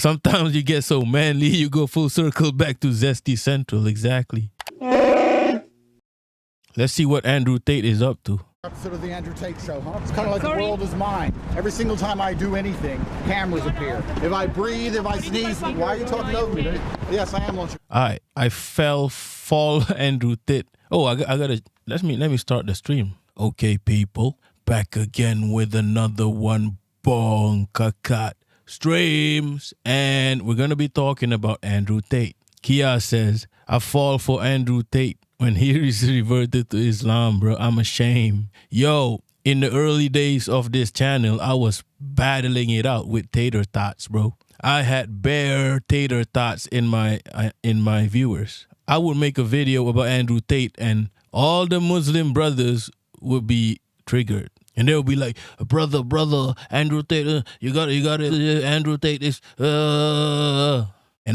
Sometimes you get so manly, you go full circle back to Zesty Central. Exactly. Let's see what Andrew Tate is up to. Episode of the Andrew Tate Show, huh? It's kind of like the world is mine. Every single time I do anything, cameras appear. If I breathe, if I sneeze, why are you talking over me? Yes, I am launching. I fall Andrew Tate. Oh, I gotta let me start the stream. Okay, people, back again with another one Bongkar streams, and we're gonna be talking about Andrew Tate. Kia says, I fall for Andrew Tate when he reverted to Islam, bro. I'm ashamed. Yo, in the early days of this channel, I was battling it out with tater tots, bro. I had bare tater tots in my viewers. I would make a video about Andrew Tate, and all the Muslim brothers would be triggered. And they would be like, brother, Andrew Tate, you got it, Andrew Tate is, And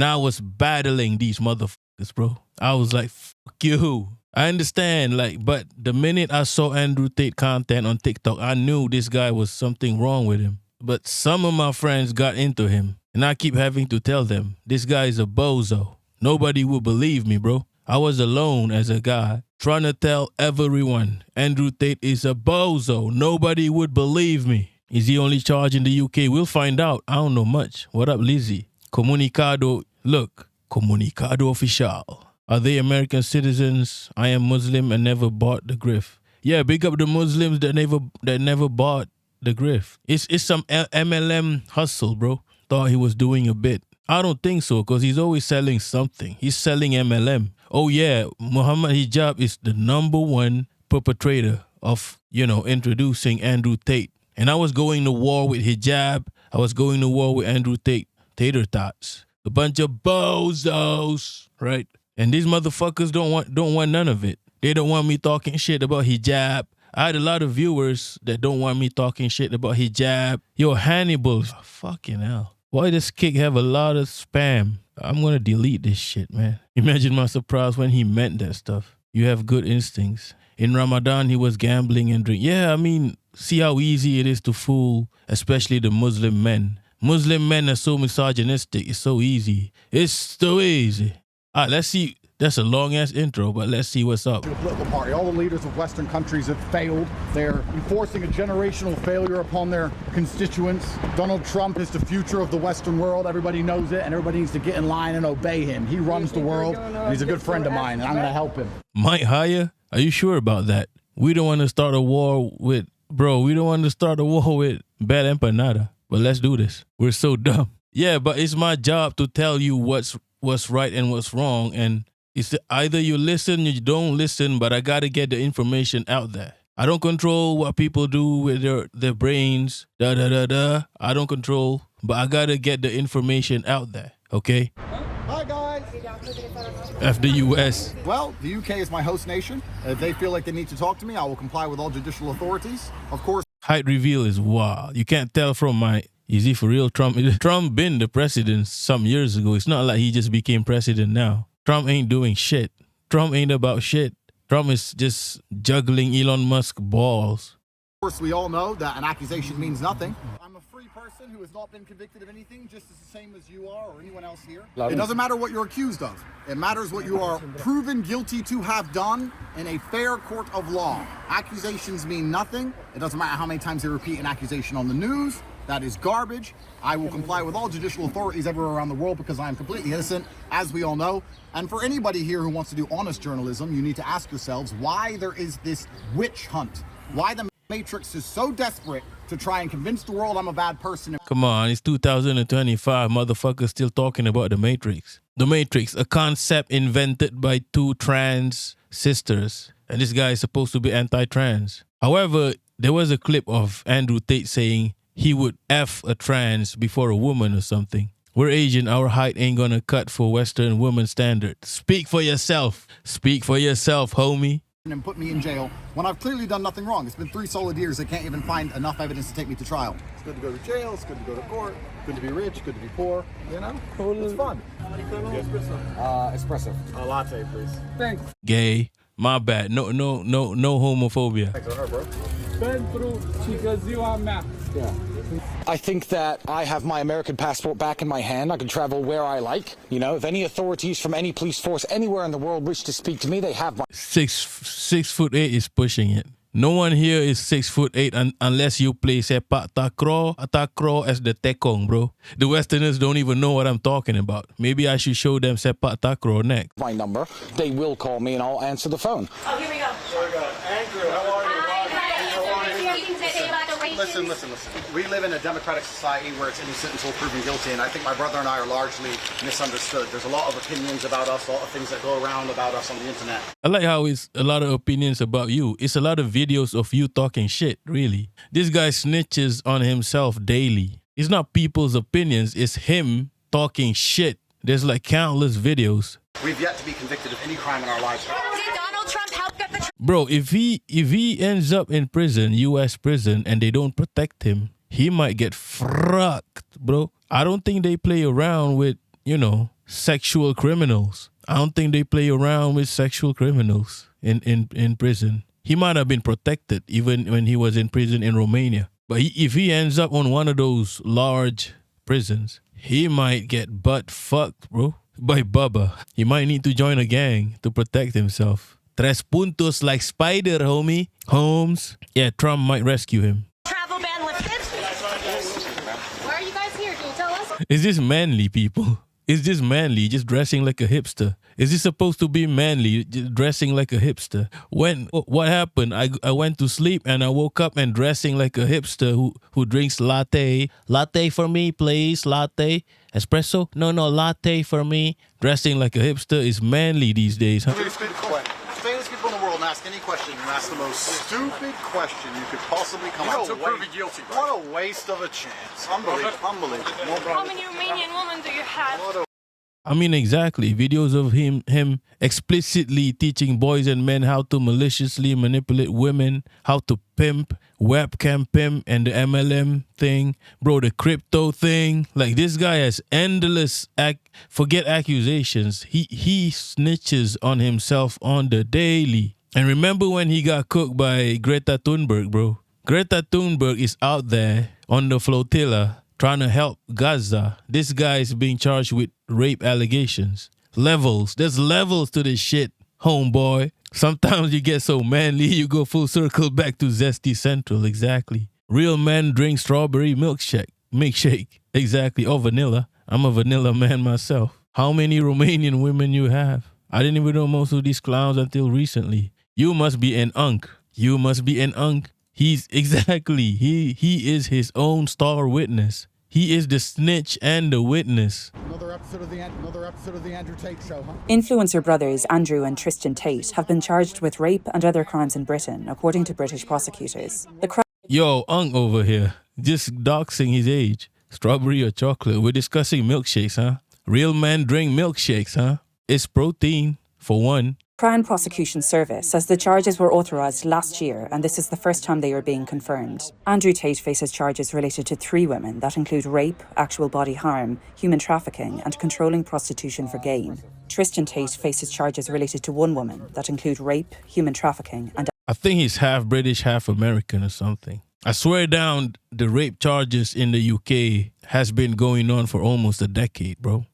I was battling these motherfuckers, bro. I was like, fuck you. I understand, but the minute I saw Andrew Tate content on TikTok, I knew this guy was something wrong with him. But some of my friends got into him, and I keep having to tell them, this guy is a bozo. Nobody would believe me, bro. I was alone as a guy trying to tell everyone Andrew Tate is a bozo. Nobody would believe me. Is he only charged in the UK? We'll find out. I don't know much. What up, Lizzie? Comunicado. Look, Comunicado Oficial. Are they American citizens? I am Muslim and never bought the grift. Yeah, big up the Muslims that never bought the grift. It's some MLM hustle, bro. Thought he was doing a bit. I don't think so, because he's always selling something. He's selling MLM. Oh yeah, Muhammad Hijab is the #1 perpetrator of, introducing Andrew Tate. And I was going to war with Hijab. I was going to war with Andrew Tate. Tater tots. A bunch of bozos, right? And these motherfuckers don't want none of it. They don't want me talking shit about hijab. I had a lot of viewers that don't want me talking shit about hijab. Yo, Hannibal, fucking hell. Why does Kick have a lot of spam? I'm gonna delete this shit, man. Imagine my surprise when he meant that stuff. You have good instincts. In Ramadan, he was gambling and drinking. Yeah, I mean, see how easy it is to fool, especially the Muslim men. Muslim men are so misogynistic. It's so easy. It's so easy. All right, let's see. That's a long-ass intro, but let's see what's up. The political party. All the leaders of Western countries have failed. They're enforcing a generational failure upon their constituents. Donald Trump is the future of the Western world. Everybody knows it, and everybody needs to get in line and obey him. He runs the world, and he's a good friend of mine, and I'm going to help him. Mike Haya, are you sure about that? We don't want to start a war with, we don't want to start a war with Bad Empanada, but let's do this. We're so dumb. Yeah, but it's my job to tell you what's right and what's wrong, and it's either you listen, you don't listen, but I got to get the information out there. I don't control what people do with their brains, I don't control, but I got to get the information out there, okay? Hi, guys. F the U.S. Well, the UK is my host nation. If they feel like they need to talk to me, I will comply with all judicial authorities. Of course. Height reveal is wild. You can't tell from my... Is he for real? Trump been the president some years ago. It's not like he just became president now. Trump ain't doing shit. Trump ain't about shit. Trump is just juggling Elon Musk balls. Of course, we all know that an accusation means nothing. I'm a free person who has not been convicted of anything, just as the same as you are or anyone else here. It doesn't matter what you're accused of. It matters what you are proven guilty to have done in a fair court of law. Accusations mean nothing. It doesn't matter how many times they repeat an accusation on the news. That is garbage. I will comply with all judicial authorities everywhere around the world because I am completely innocent, as we all know. And for anybody here who wants to do honest journalism, you need to ask yourselves why there is this witch hunt. Why the Matrix is so desperate to try and convince the world I'm a bad person. Come on, it's 2025. Motherfuckers still talking about the Matrix. The Matrix, a concept invented by 2 trans sisters. And this guy is supposed to be anti-trans. However, there was a clip of Andrew Tate saying he would F a trans before a woman or something. We're Asian, our height ain't gonna cut for Western woman standards. Speak for yourself. Speak for yourself, homie. And put me in jail when I've clearly done nothing wrong. It's been 3 solid years. They can't even find enough evidence to take me to trial. It's good to go to jail. It's good to go to court. Good to be rich. Good to be poor. You know, it's fun. Espresso. A latte, please. Thanks. Gay. My bad. No homophobia. Thanks, bro. I think that I have my American passport back in my hand. I can travel where I like. You know, if any authorities from any police force anywhere in the world wish to speak to me, they have my... 6'8" is pushing it. No one here is 6'8" unless you play sepak takraw as the tekong, bro. The Westerners don't even know what I'm talking about. Maybe I should show them sepak takraw next. My number. They will call me and I'll answer the phone. Oh, here we go. Andrew, how are you? Listen. We live in a democratic society where it's innocent until proven guilty, and I think my brother and I are largely misunderstood. There's a lot of opinions about us, a lot of things that go around about us on the internet. I like how it's a lot of opinions about you. It's a lot of videos of you talking shit, really. This guy snitches on himself daily. It's not people's opinions, it's him talking shit. There's like countless videos. We've yet to be convicted of any crime in our lives. Did Donald Trump help get the... Bro, if he ends up in prison, U.S. prison, and they don't protect him, he might get fucked, bro. I don't think they play around with, sexual criminals. I don't think they play around with sexual criminals in prison. He might have been protected even when he was in prison in Romania. But if he ends up on one of those large prisons, he might get butt fucked, bro, by Bubba. He might need to join a gang to protect himself. Tres puntos like Spider, homie. Holmes. Yeah, Trump might rescue him. Travel ban lifted? Why are you guys here? Can you tell us? Is this manly, people? Is this manly, just dressing like a hipster? Is this supposed to be manly, just dressing like a hipster? What happened? I went to sleep and I woke up and dressing like a hipster who drinks latte. Latte for me, please. Latte. Espresso? No, latte for me. Dressing like a hipster is manly these days, huh? Famous people in the world, and ask any question, you ask the most stupid question you could possibly come up with. Proven guilty. What a waste of a chance. Unbelievable. How many Romanian women do you have? I mean, exactly. Videos of him explicitly teaching boys and men how to maliciously manipulate women, how to pimp, webcam pimp, and the MLM thing. Bro, the crypto thing. Like, this guy has endless, forget accusations. He snitches on himself on the daily. And remember when he got cooked by Greta Thunberg, bro? Greta Thunberg is out there on the flotilla trying to help Gaza. This guy is being charged with rape allegations. Levels. There's levels to this shit, homeboy. Sometimes you get so manly, you go full circle back to Zesty Central. Exactly. Real men drink strawberry milkshake. Exactly. Or vanilla. I'm a vanilla man myself. How many Romanian women you have? I didn't even know most of these clowns until recently. You must be an unk. You must be an unk. He is his own star witness. He is the snitch and the witness. Another episode of the Andrew Tate show, huh? Influencer brothers Andrew and Tristan Tate have been charged with rape and other crimes in Britain, according to British prosecutors. Yo, unk over here, just doxing his age. Strawberry or chocolate? We're discussing milkshakes, huh? Real men drink milkshakes, huh? It's protein, for one. Crown Prosecution Service says the charges were authorised last year and this is the first time they are being confirmed. Andrew Tate faces charges related to 3 women that include rape, actual body harm, human trafficking and controlling prostitution for gain. Tristan Tate faces charges related to 1 woman that include rape, human trafficking and... I think he's half British, half American or something. I swear down, the rape charges in the UK has been going on for almost a decade, bro.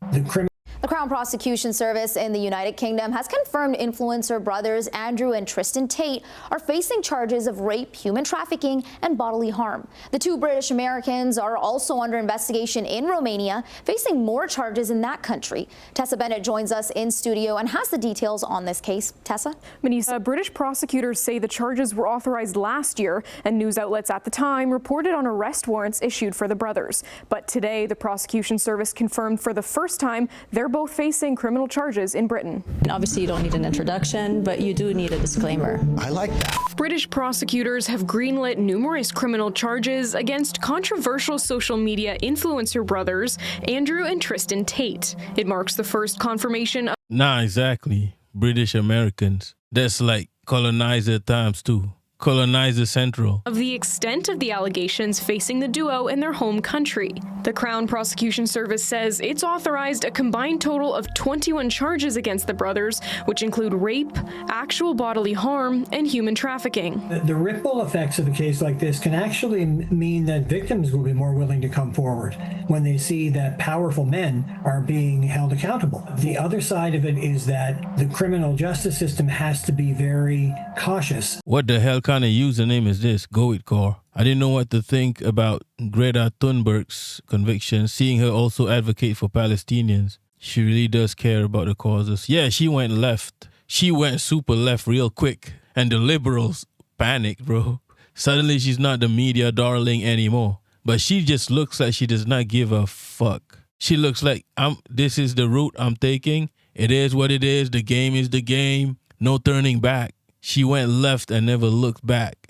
The Crown Prosecution Service in the United Kingdom has confirmed influencer brothers Andrew and Tristan Tate are facing charges of rape, human trafficking, and bodily harm. The 2 British Americans are also under investigation in Romania, facing more charges in that country. Tessa Bennett joins us in studio and has the details on this case. Tessa? Manisa, British prosecutors say the charges were authorized last year, and news outlets at the time reported on arrest warrants issued for the brothers. But today, the Prosecution Service confirmed for the first time they're both facing criminal charges in Britain. Obviously, you don't need an introduction, but you do need a disclaimer. I like that. British prosecutors have greenlit numerous criminal charges against controversial social media influencer brothers Andrew and Tristan Tate. It marks the first confirmation of... Nah, exactly. British Americans. That's like colonizer times 2. Colonizer Central. Of the extent of the allegations facing the duo in their home country. The Crown Prosecution Service says it's authorized a combined total of 21 charges against the brothers, which include rape, actual bodily harm, and human trafficking. The ripple effects of a case like this can actually mean that victims will be more willing to come forward when they see that powerful men are being held accountable. The other side of it is that the criminal justice system has to be very cautious. What the hell kind of username is this? Go it, Core. I didn't know what to think about Greta Thunberg's conviction, seeing her also advocate for Palestinians. She really does care about the causes. Yeah, she went left. She went super left real quick. And the liberals panicked, bro. Suddenly she's not the media darling anymore. But she just looks like she does not give a fuck. She looks like, this is the route I'm taking. It is what it is. The game is the game. No turning back. She went left and never looked back.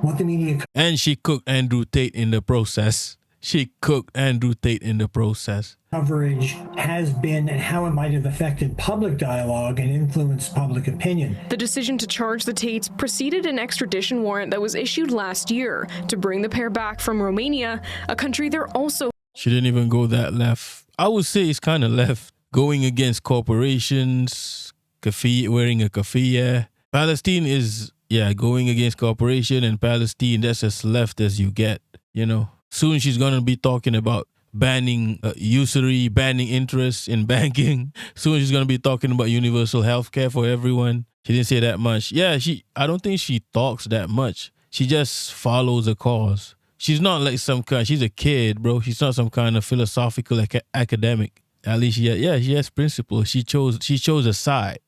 What the media... And she cooked Andrew Tate in the process. Coverage has been and how it might have affected public dialogue and influenced public opinion. The decision to charge the Tates preceded an extradition warrant that was issued last year to bring the pair back from Romania, a country they're also... She didn't even go that left. I would say it's kind of left. Going against corporations, wearing a keffiyeh. Palestine is... Yeah, going against cooperation and Palestine, that's as left as you get, you know. Soon she's going to be talking about banning usury, banning interest in banking. Soon she's going to be talking about universal health care for everyone. She didn't say that much. Yeah, I don't think she talks that much. She just follows a cause. She's not like she's a kid, bro. She's not some kind of philosophical academic. At least she has principles. She chose a side.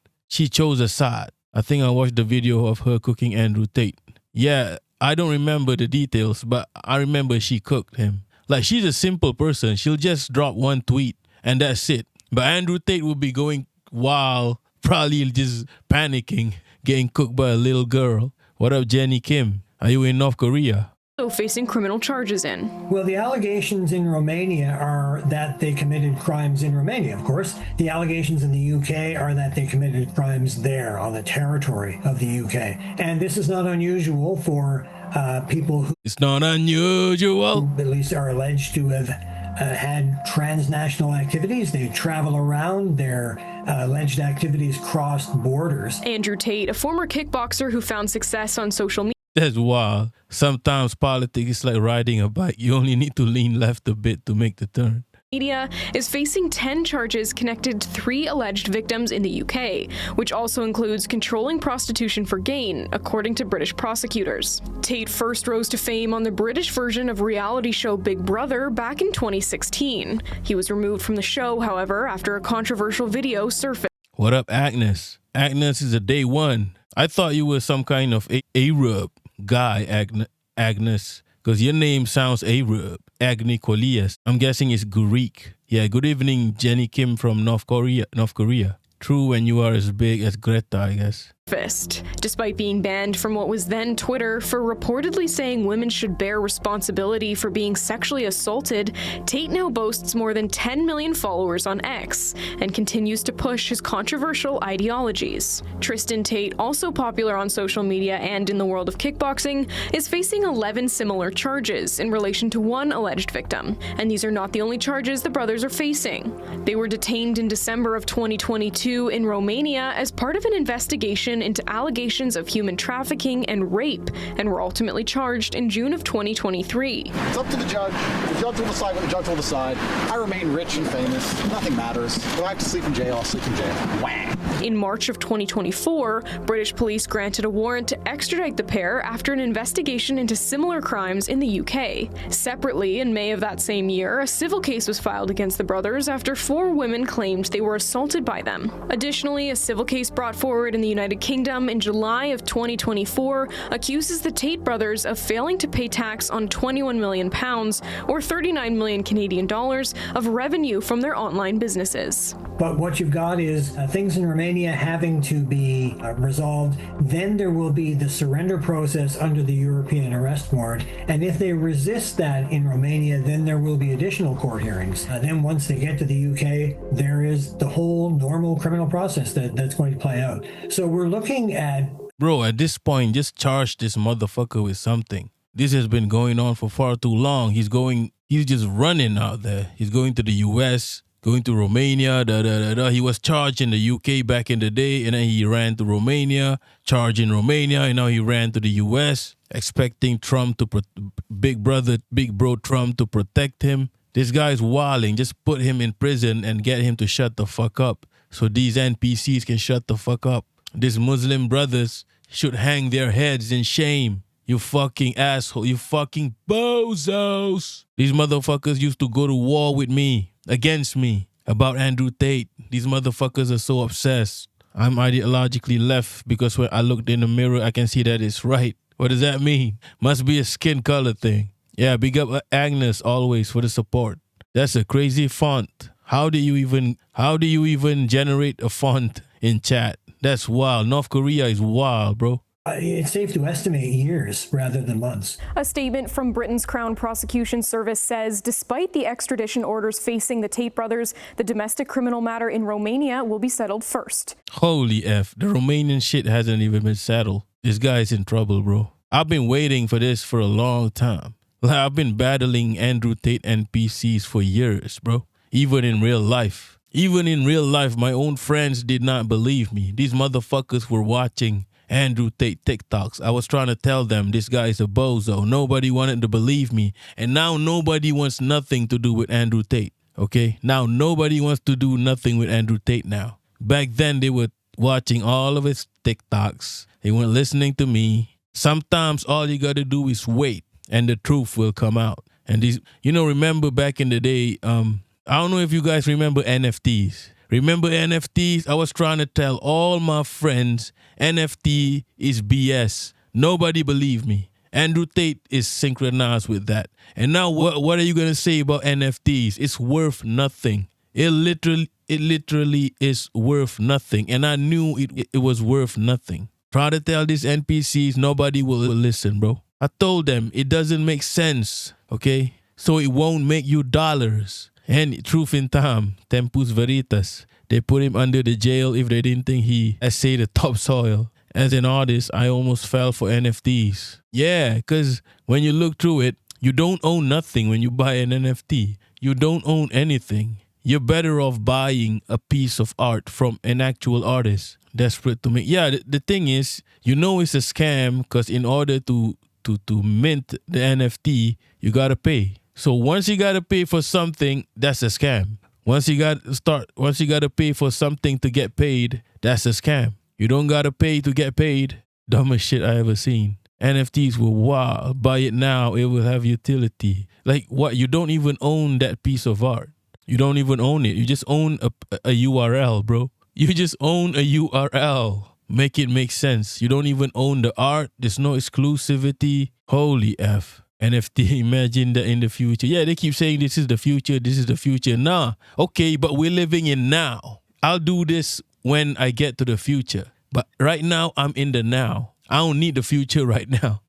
I think I watched the video of her cooking Andrew Tate. Yeah, I don't remember the details, but I remember she cooked him. Like, she's a simple person. She'll just drop one tweet and that's it. But Andrew Tate will be going wild, probably just panicking, getting cooked by a little girl. What up, Jenny Kim? Are you in North Korea? Facing criminal charges in. Well, the allegations in Romania are that they committed crimes in Romania, of course. The allegations in the UK are that they committed crimes there on the territory of the UK. And this is not unusual for people who... It's not unusual. At least are alleged to have had transnational activities. They travel around. Their alleged activities crossed borders. Andrew Tate, a former kickboxer who found success on social media. That's wild. Sometimes politics is like riding a bike. You only need to lean left a bit to make the turn. Media is facing 10 charges connected to 3 alleged victims in the UK, which also includes controlling prostitution for gain, according to British prosecutors. Tate first rose to fame on the British version of reality show Big Brother back in 2016. He was removed from the show, however, after a controversial video surfaced. What up, Agnes? Agnes is a day one. I thought you were some kind of Arab guy, Agnes, because your name sounds Arab, Agnikolias. I'm guessing it's Greek. Yeah, good evening, Jenny Kim from North Korea. True when you are as big as Greta, I guess. Despite being banned from what was then Twitter for reportedly saying women should bear responsibility for being sexually assaulted, Tate now boasts more than 10 million followers on X and continues to push his controversial ideologies. Tristan Tate, also popular on social media and in the world of kickboxing, is facing 11 similar charges in relation to one alleged victim. And these are not the only charges the brothers are facing. They were detained in December of 2022 in Romania as part of an investigation into allegations of human trafficking and rape, and were ultimately charged in June of 2023. It's up to the judge. The judge will decide what the judge will decide. I remain rich and famous. Nothing matters. If I have to sleep in jail, I'll sleep in jail. Whang! In March of 2024, British police granted a warrant to extradite the pair after an investigation into similar crimes in the UK. Separately, in May of that same year, a civil case was filed against the brothers after 4 women claimed they were assaulted by them. Additionally, a civil case brought forward in the United Kingdom in July of 2024 accuses the Tate brothers of failing to pay tax on £21 million, or 39 million Canadian dollars, of revenue from their online businesses. But what you've got is things in Romania having to be resolved. Then there will be the surrender process under the European arrest warrant. And if they resist that in Romania, then there will be additional court hearings. Then once they get to the UK, there is the whole normal criminal process that's going to play out. So we're looking at... Bro, at this point, just charge this motherfucker with something. This has been going on for far too long. He's just running out there. He's going to the US, going to Romania, He was charged in the UK back in the day, and then he ran to Romania, charged in Romania, and now he ran to the US, expecting Big Bro Trump to protect him. This guy's wilding. Just put him in prison and get him to shut the fuck up so these NPCs can shut the fuck up. These Muslim brothers should hang their heads in shame. You fucking asshole. You fucking bozos. These motherfuckers used to go to war with me, against me, about Andrew Tate. These motherfuckers are so obsessed. I'm ideologically left because when I looked in the mirror, I can see that it's right. What does that mean? Must be a skin color thing. Yeah, big up Agnes always for the support. That's a crazy font. How do you even generate a font in chat? That's wild. North Korea is wild, bro. It's safe to estimate years rather than months. A statement from Britain's Crown Prosecution Service says despite the extradition orders facing the Tate brothers, the domestic criminal matter in Romania will be settled first. Holy F. The Romanian shit hasn't even been settled. This guy's in trouble, bro. I've been waiting for this for a long time. Like, I've been battling Andrew Tate NPCs for years, bro. Even in real life. Even in real life, my own friends did not believe me. These motherfuckers were watching Andrew Tate TikToks. I was trying to tell them this guy is a bozo. Nobody wanted to believe me. And now nobody wants nothing to do with Andrew Tate. Okay? Now nobody wants to do nothing with Andrew Tate now. Back then they were watching all of his TikToks. They weren't listening to me. Sometimes all you got to do is wait and the truth will come out. And these, remember back in the day, I don't know if you guys remember NFTs. Remember NFTs? I was trying to tell all my friends NFT is BS. Nobody believed me. Andrew Tate is synchronized with that. And now what are you going to say about NFTs? It's worth nothing. It literally is worth nothing. And I knew it was worth nothing. Try to tell these NPCs, nobody will listen, bro. I told them it doesn't make sense, okay? So it won't make you dollars. And truth in time, tempus veritas. They put him under the jail if they didn't think he essayed the topsoil. As an artist, I almost fell for NFTs. Yeah, because when you look through it, you don't own nothing when you buy an NFT. You don't own anything. You're better off buying a piece of art from an actual artist desperate to make. Yeah, the thing is, it's a scam because in order to mint the NFT, you got to pay. So once you got to pay for something, that's a scam. Once you got to pay for something to get paid, that's a scam. You don't got to pay to get paid. Dumbest shit I ever seen. NFTs were wild. Buy it now, it will have utility. Like what? You don't even own that piece of art. You don't even own it. You just own a URL, bro. You just own a URL. Make it make sense. You don't even own the art. There's no exclusivity. Holy F. NFT, imagine that in the future. Yeah, they keep saying this is the future, this is the future. Nah, okay, but we're living in now. I'll do this when I get to the future. But right now, I'm in the now. I don't need the future right now.